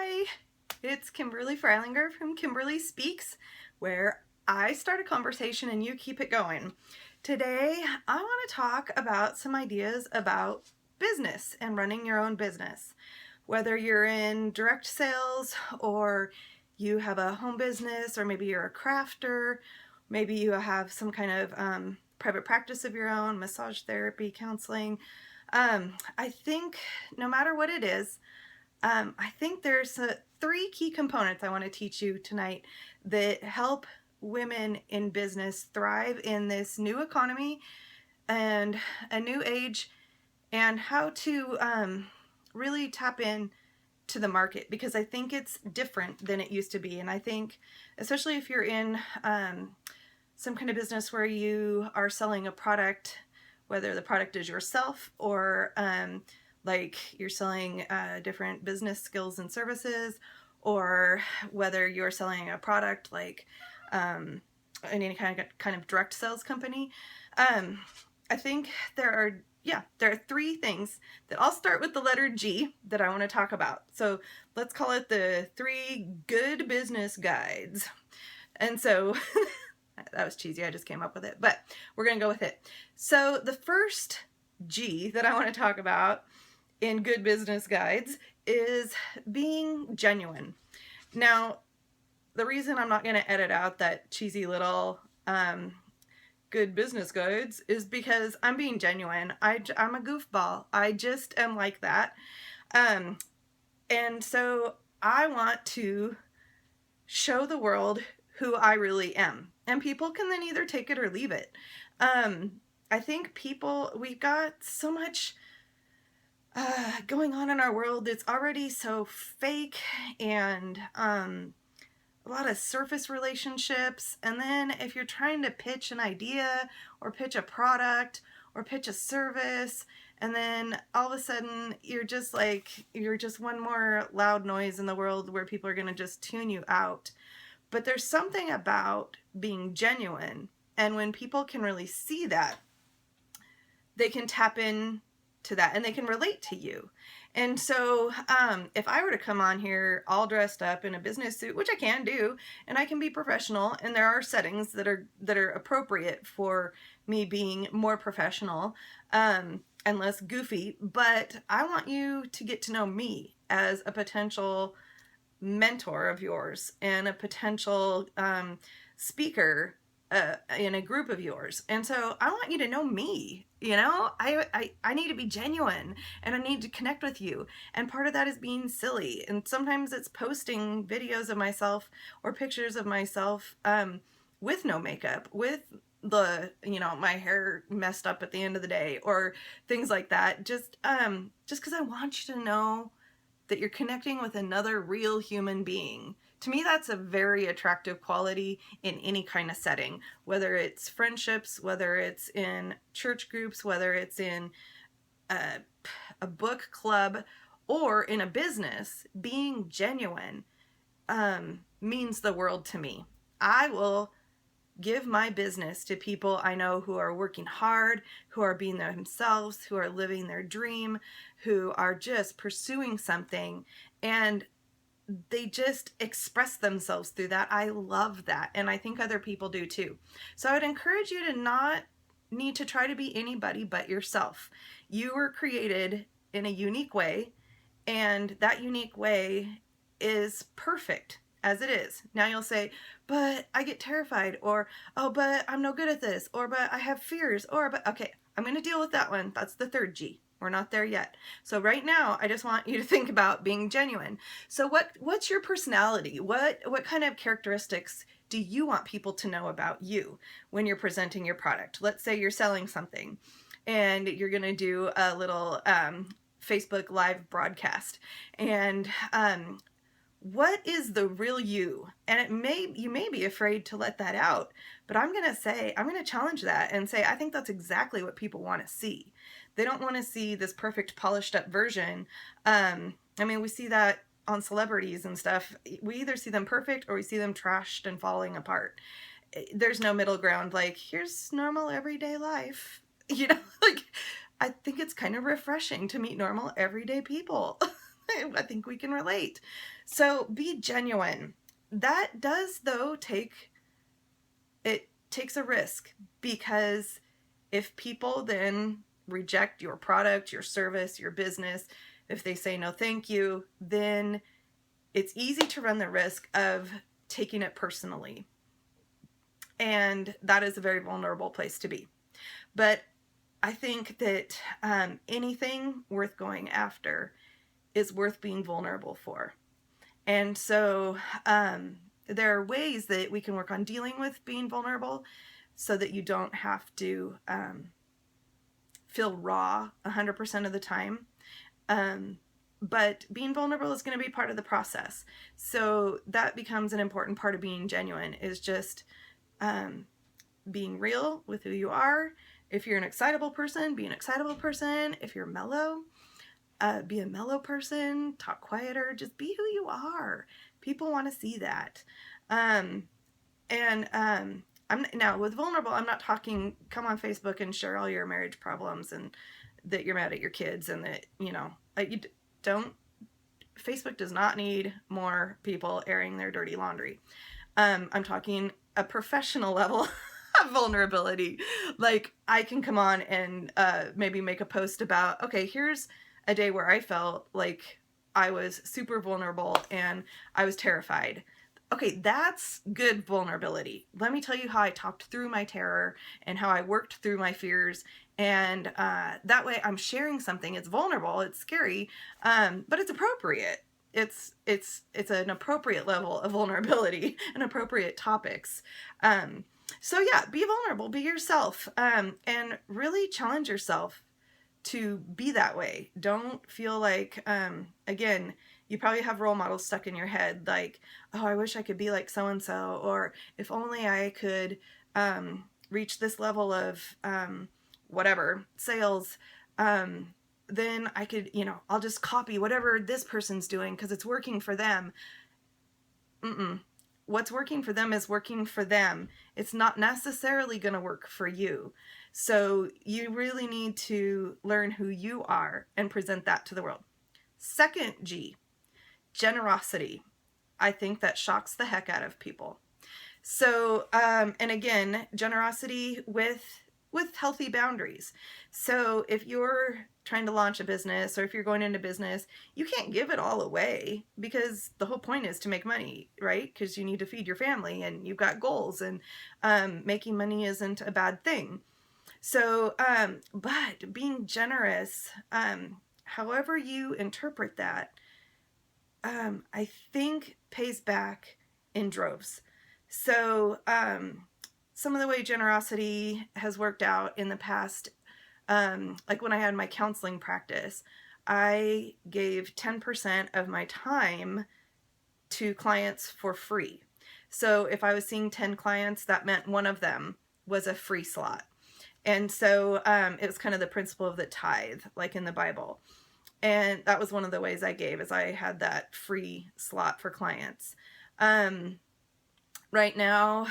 Hi, it's Kimberly Freilinger from Kimberly Speaks, where I start a conversation and you keep it going. Today, I want to talk about some ideas about business and running your own business. Whether you're in direct sales or you have a home business, or maybe you're a crafter, maybe you have some kind of private practice of your own, massage therapy, counseling. I think no matter what it is, I think there's three key components I want to teach you tonight that help women in business thrive in this new economy and a new age, and how to really tap in to the market, because I think it's different than it used to be. And I think, especially if you're in some kind of business where you are selling a product, whether the product is yourself or like you're selling different business skills and services, or whether you're selling a product like in any kind of direct sales company. I think there are three things that I'll start with the letter G that I want to talk about. So let's call it the 3 good business guides. And so that was cheesy, I just came up with it, but we're gonna go with it. So the first G that I want to talk about in good business guides is being genuine. Now, the reason I'm not going to edit out that cheesy little good business guides is because I'm being genuine. I'm a goofball. I just am like that. And so I want to show the world who I really am. And people can then either take it or leave it. I think we've got so much going on in our world. It's already so fake, and a lot of surface relationships. And then if you're trying to pitch an idea or pitch a product or pitch a service, and then all of a sudden you're just one more loud noise in the world where people are going to just tune you out. But there's something about being genuine, and when people can really see that, they can tap in to that and they can relate to you. And so if I were to come on here all dressed up in a business suit, which I can do, and I can be professional, and there are settings that are appropriate for me being more professional and less goofy, but I want you to get to know me as a potential mentor of yours and a potential speaker in a group of yours. And so I want you to know me. I need to be genuine, and I need to connect with you. And part of that is being silly. And sometimes it's posting videos of myself or pictures of myself with no makeup, with my hair messed up at the end of the day, or things like that. Just because I want you to know that you're connecting with another real human being. To me, that's a very attractive quality in any kind of setting, whether it's friendships, whether it's in church groups, whether it's in a book club, or in a business. Being genuine means the world to me. I will give my business to people I know who are working hard, who are being themselves, who are living their dream, who are just pursuing something, and they just express themselves through that. I love that, and I think other people do too. So I would encourage you to not need to try to be anybody but yourself. You were created in a unique way, and that unique way is perfect as it is. Now you'll say, but I get terrified, or, oh, but I'm no good at this, or, but I have fears, or, but, okay, I'm going to deal with that one. That's the third G. We're not there yet. So right now, I just want you to think about being genuine. So what's your personality? What kind of characteristics do you want people to know about you when you're presenting your product? Let's say you're selling something and you're going to do a little Facebook live broadcast. And what is the real you? And you may be afraid to let that out, but I'm going to challenge that and say, I think that's exactly what people want to see. They don't want to see this perfect polished up version. We see that on celebrities and stuff. We either see them perfect or we see them trashed and falling apart. There's no middle ground. Like, here's normal everyday life. I think it's kind of refreshing to meet normal everyday people. I think we can relate. So be genuine. That does, though, takes a risk, because if people then reject your product, your service, your business, if they say no thank you, then it's easy to run the risk of taking it personally. And that is a very vulnerable place to be. But I think that anything worth going after is worth being vulnerable for. And so there are ways that we can work on dealing with being vulnerable so that you don't have to feel raw 100% of the time. But being vulnerable is going to be part of the process. So that becomes an important part of being genuine, is just being real with who you are. If you're an excitable person, be an excitable person. If you're mellow, be a mellow person. Talk quieter. Just be who you are. People want to see that. I'm now with vulnerable, I'm not talking come on Facebook and share all your marriage problems and that you're mad at your kids and that, you don't. Facebook does not need more people airing their dirty laundry. I'm talking a professional level of vulnerability. Like, I can come on and maybe make a post about, okay, here's a day where I felt like I was super vulnerable and I was terrified. Okay, that's good vulnerability. Let me tell you how I talked through my terror and how I worked through my fears. And that way I'm sharing something. It's vulnerable, it's scary, but it's appropriate. It's an appropriate level of vulnerability and appropriate topics. So yeah, be vulnerable, be yourself, and really challenge yourself to be that way. Don't feel like, again, you probably have role models stuck in your head, like, oh, I wish I could be like so-and-so, or if only I could reach this level of whatever, sales, then I could, I'll just copy whatever this person's doing because it's working for them. What's working for them is working for them. It's not necessarily going to work for you. So you really need to learn who you are and present that to the world. Second G, generosity. I think that shocks the heck out of people. So, and again, generosity with healthy boundaries. So if you're trying to launch a business or if you're going into business, you can't give it all away because the whole point is to make money, right? Because you need to feed your family and you've got goals, and making money isn't a bad thing. So, but being generous, however you interpret that, I think pays back in droves. So, some of the way generosity has worked out in the past, like when I had my counseling practice, I gave 10% of my time to clients for free. So if I was seeing 10 clients, that meant one of them was a free slot. And so it was kind of the principle of the tithe, like in the Bible. And that was one of the ways I gave, is I had that free slot for clients. Right now,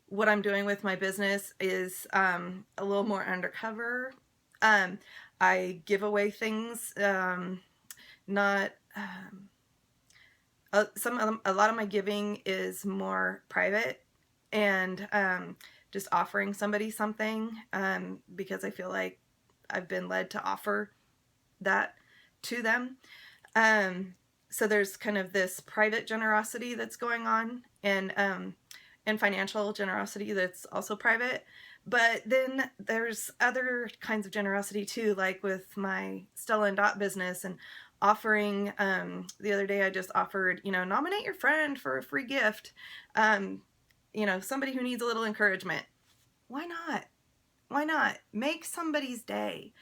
what I'm doing with my business is a little more undercover. I give away things, not a lot of my giving is more private, and just offering somebody something because I feel like I've been led to offer that to them. So there's kind of this private generosity that's going on, and financial generosity that's also private. But then there's other kinds of generosity too, like with my Stella and Dot business, and offering, the other day I just offered, nominate your friend for a free gift. Somebody who needs a little encouragement. Why not? Why not? Make somebody's day.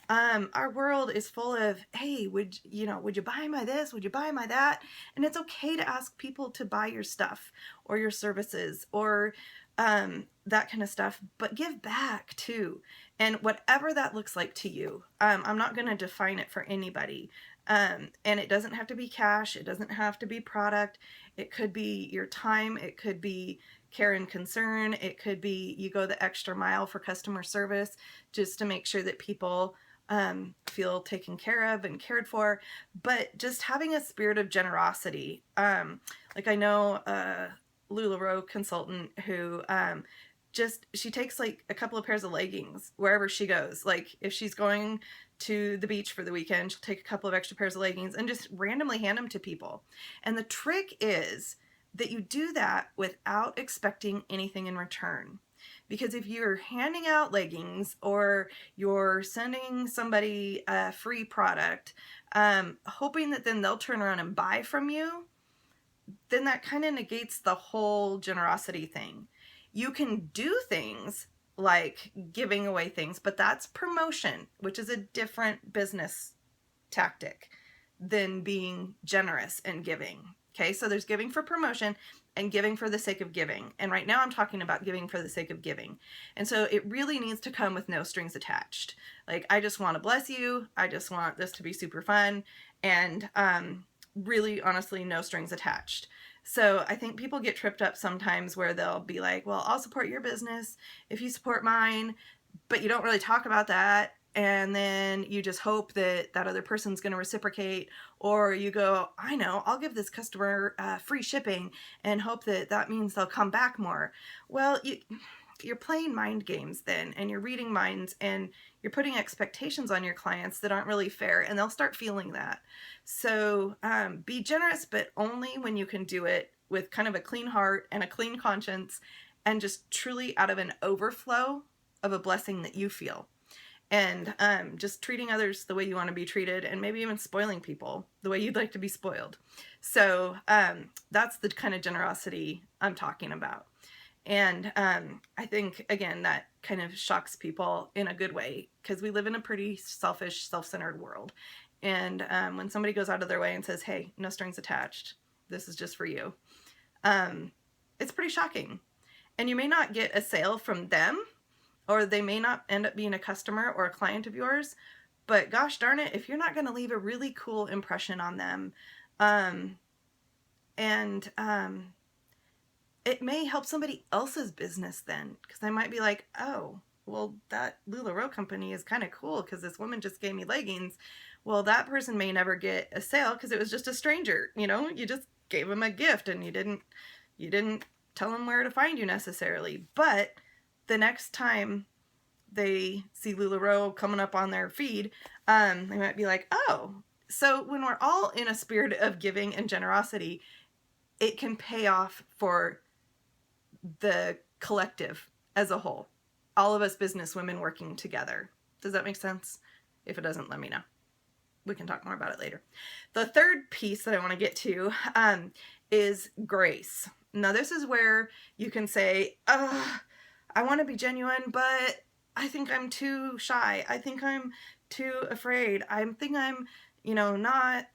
Our world is full of, hey, would you buy my this? Would you buy my that? And it's okay to ask people to buy your stuff or your services or that kind of stuff, but give back too. And whatever that looks like to you, I'm not going to define it for anybody. And it doesn't have to be cash. It doesn't have to be product. It could be your time. It could be care and concern. It could be you go the extra mile for customer service just to make sure that people feel taken care of and cared for, but just having a spirit of generosity. Like I know a LuLaRoe consultant who she takes like a couple of pairs of leggings wherever she goes. Like if she's going to the beach for the weekend, she'll take a couple of extra pairs of leggings and just randomly hand them to people. And the trick is that you do that without expecting anything in return. Because if you're handing out leggings or you're sending somebody a free product, hoping that then they'll turn around and buy from you, then that kind of negates the whole generosity thing. You can do things like giving away things, but that's promotion, which is a different business tactic than being generous and giving. Okay, so there's giving for promotion and giving for the sake of giving. And right now I'm talking about giving for the sake of giving. And so it really needs to come with no strings attached. Like, I just want to bless you. I just want this to be super fun. And really, honestly, no strings attached. So I think people get tripped up sometimes where they'll be like, well, I'll support your business if you support mine, but you don't really talk about that. And then you just hope that that other person's going to reciprocate, or you go, I know, I'll give this customer free shipping and hope that that means they'll come back more. Well, you're playing mind games then, and you're reading minds, and you're putting expectations on your clients that aren't really fair, and they'll start feeling that. So be generous, but only when you can do it with kind of a clean heart and a clean conscience, and just truly out of an overflow of a blessing that you feel. And just treating others the way you want to be treated, and maybe even spoiling people the way you'd like to be spoiled. So that's the kind of generosity I'm talking about. And I think, again, that kind of shocks people in a good way, because we live in a pretty selfish, self-centered world. And when somebody goes out of their way and says, hey, no strings attached, this is just for you, it's pretty shocking. And you may not get a sale from them, or they may not end up being a customer or a client of yours, but gosh darn it, if you're not going to leave a really cool impression on them, it may help somebody else's business then, because they might be like, oh, well, that LuLaRoe company is kind of cool because this woman just gave me leggings. Well, that person may never get a sale because it was just a stranger. You just gave them a gift, and you didn't tell them where to find you necessarily. But the next time they see LuLaRoe coming up on their feed, they might be like, oh. So when we're all in a spirit of giving and generosity, it can pay off for the collective as a whole. All of us business women working together. Does that make sense? If it doesn't, let me know. We can talk more about it later. The third piece that I want to get to is grace. Now, this is where you can say, I want to be genuine, but I think I'm too shy. I think I'm too afraid. I think I'm, not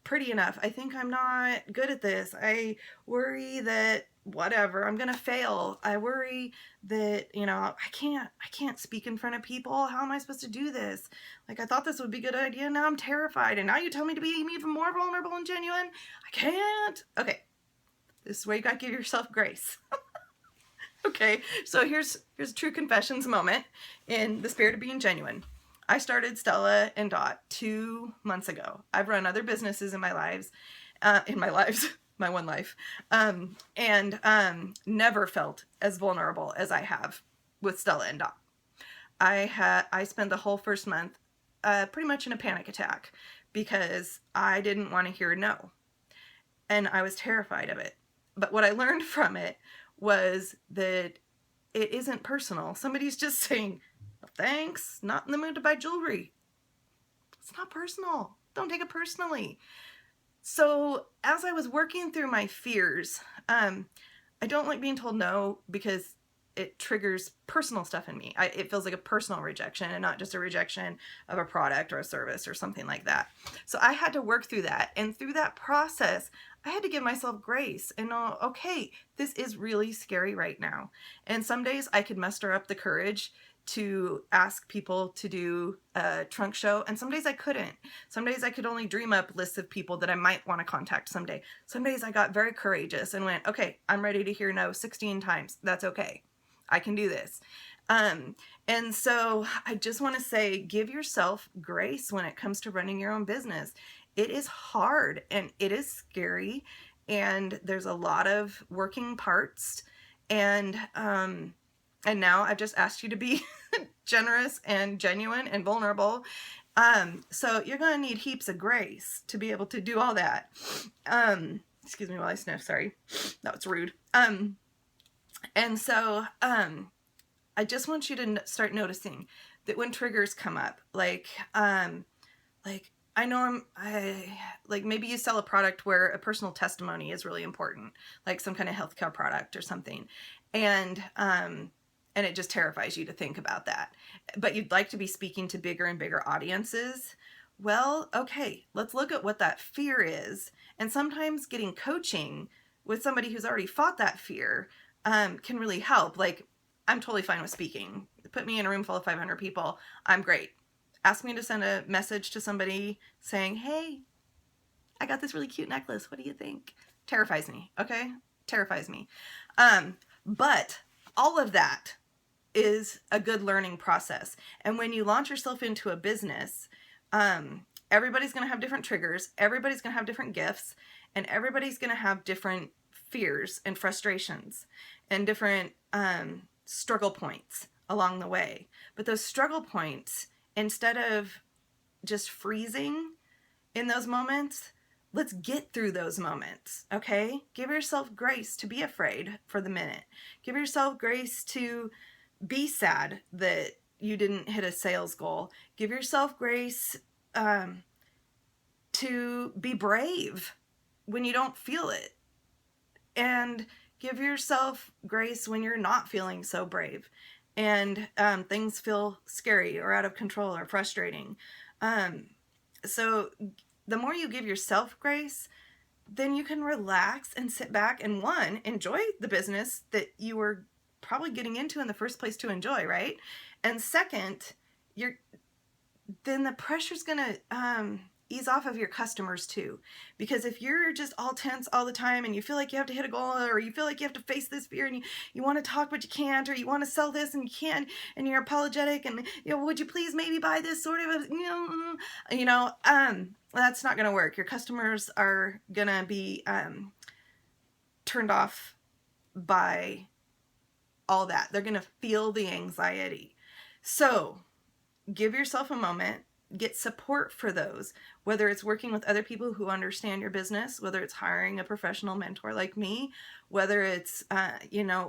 pretty enough. I think I'm not good at this. I worry that whatever, I'm going to fail. I worry that, I can't speak in front of people. How am I supposed to do this? Like, I thought this would be a good idea. Now I'm terrified. And now you tell me to be even more vulnerable and genuine. I can't. Okay. This is where you got to give yourself grace. Okay. So here's a true confessions moment in the spirit of being genuine. I started Stella and Dot 2 months ago. I've run other businesses in my lives, my one life, and never felt as vulnerable as I have with Stella and Dot. I spent the whole first month pretty much in a panic attack because I didn't want to hear no, and I was terrified of it. But what I learned from it was that it isn't personal. Somebody's just saying, thanks, not in the mood to buy jewelry. It's not personal. Don't take it personally. So as I was working through my fears, I don't like being told no because it triggers personal stuff in me. It feels like a personal rejection and not just a rejection of a product or a service or something like that. So I had to work through that. And through that process, I had to give myself grace and know, okay, this is really scary right now. And some days I could muster up the courage to ask people to do a trunk show, and some days I couldn't. Some days I could only dream up lists of people that I might want to contact someday. Some days I got very courageous and went, okay, I'm ready to hear no 16 times. That's okay. I can do this. Um, and so I just want to say, give yourself grace when it comes to running your own business. It is hard and it is scary, and there's a lot of working parts. And now I've just asked you to be generous and genuine and vulnerable. So you're going to need heaps of grace to be able to do all that. Excuse me while I sniff. Sorry, that was rude. And so, I just want you to start noticing that when triggers come up, like I know like maybe you sell a product where a personal testimony is really important, like some kind of healthcare product or something, and it just terrifies you to think about that, but you'd like to be speaking to bigger and bigger audiences. Well, okay, let's look at what that fear is, and sometimes getting coaching with somebody who's already fought that fear can really help. Like, I'm totally fine with speaking. Put me in a room full of 500 people. I'm great. Ask me to send a message to somebody saying, hey, I got this really cute necklace. What do you think? Terrifies me. Okay? Terrifies me. But all of that is a good learning process. And when you launch yourself into a business, everybody's going to have different triggers. Everybody's going to have different gifts. And everybody's going to have different fears and frustrations and different struggle points along the way. But those struggle points, instead of just freezing in those moments, let's get through those moments, okay? Give yourself grace to be afraid for the minute. Give yourself grace to be sad that you didn't hit a sales goal. Give yourself grace to be brave when you don't feel it. And give yourself grace when you're not feeling so brave and things feel scary or out of control or frustrating. So the more you give yourself grace, then you can relax and sit back and, one, enjoy the business that you were probably getting into in the first place to enjoy, right? And second, then the pressure's gonna ease off of your customers too. Because if you're just all tense all the time and you feel like you have to hit a goal, or you feel like you have to face this fear, and you want to talk but you can't, or you want to sell this and you can't, and you're apologetic, and would you please maybe buy this sort of that's not gonna work. Your customers are gonna be turned off by all that. They're gonna feel the anxiety. So give yourself a moment. Get support for those, whether it's working with other people who understand your business, whether it's hiring a professional mentor like me, whether it's,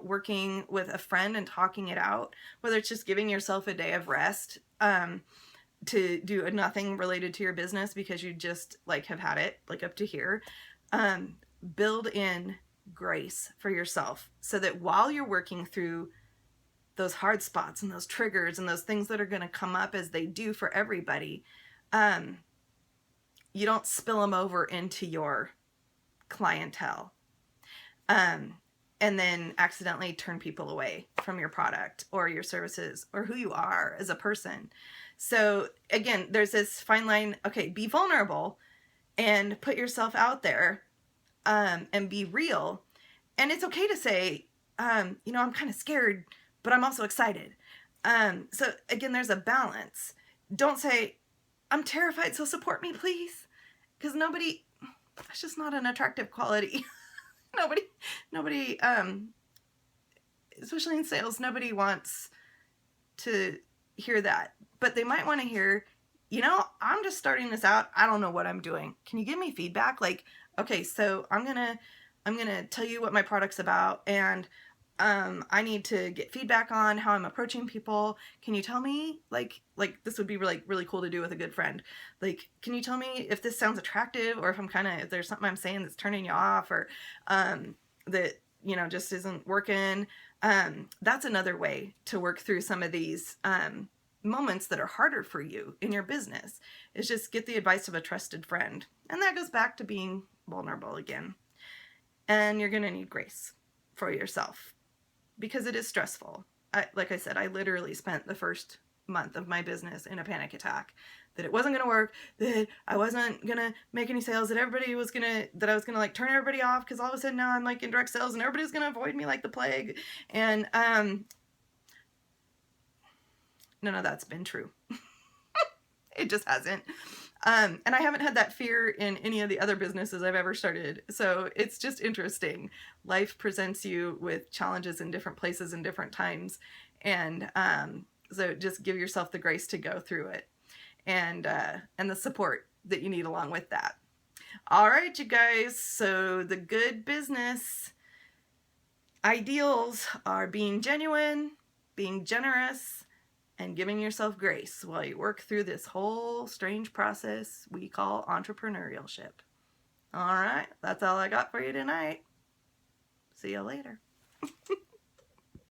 working with a friend and talking it out, whether it's just giving yourself a day of rest to do nothing related to your business because you just have had it up to here. Build in grace for yourself so that while you're working through those hard spots and those triggers and those things that are going to come up, as they do for everybody, you don't spill them over into your clientele and then accidentally turn people away from your product or your services or who you are as a person. So again, there's this fine line. Okay, be vulnerable and put yourself out there and be real. And it's okay to say, I'm kind of scared, but I'm also excited. So again, there's a balance. Don't say, I'm terrified, so support me, please. Because that's just not an attractive quality. nobody, especially in sales, nobody wants to hear that. But they might want to hear, I'm just starting this out. I don't know what I'm doing. Can you give me feedback? Okay, so I'm gonna tell you what my product's about, and I need to get feedback on how I'm approaching people. Can you tell me, this would be really cool to do with a good friend. Can you tell me if this sounds attractive, or if there's something I'm saying that's turning you off, or that, just isn't working. That's another way to work through some of these moments that are harder for you in your business, is just get the advice of a trusted friend. And that goes back to being vulnerable again. And you're going to need grace for yourself, because it is stressful. Like I said, I literally spent the first month of my business in a panic attack, that it wasn't going to work, that I wasn't going to make any sales, that I was going to turn everybody off, because all of a sudden now I'm in direct sales and everybody's going to avoid me like the plague. And none of that's been true. It just hasn't. And I haven't had that fear in any of the other businesses I've ever started. So it's just interesting. Life presents you with challenges in different places and different times. And so just give yourself the grace to go through it, and the support that you need along with that. All right, you guys. So the good business ideals are being genuine, being generous, and giving yourself grace while you work through this whole strange process we call entrepreneurship. All right, that's all I got for you tonight. See you later.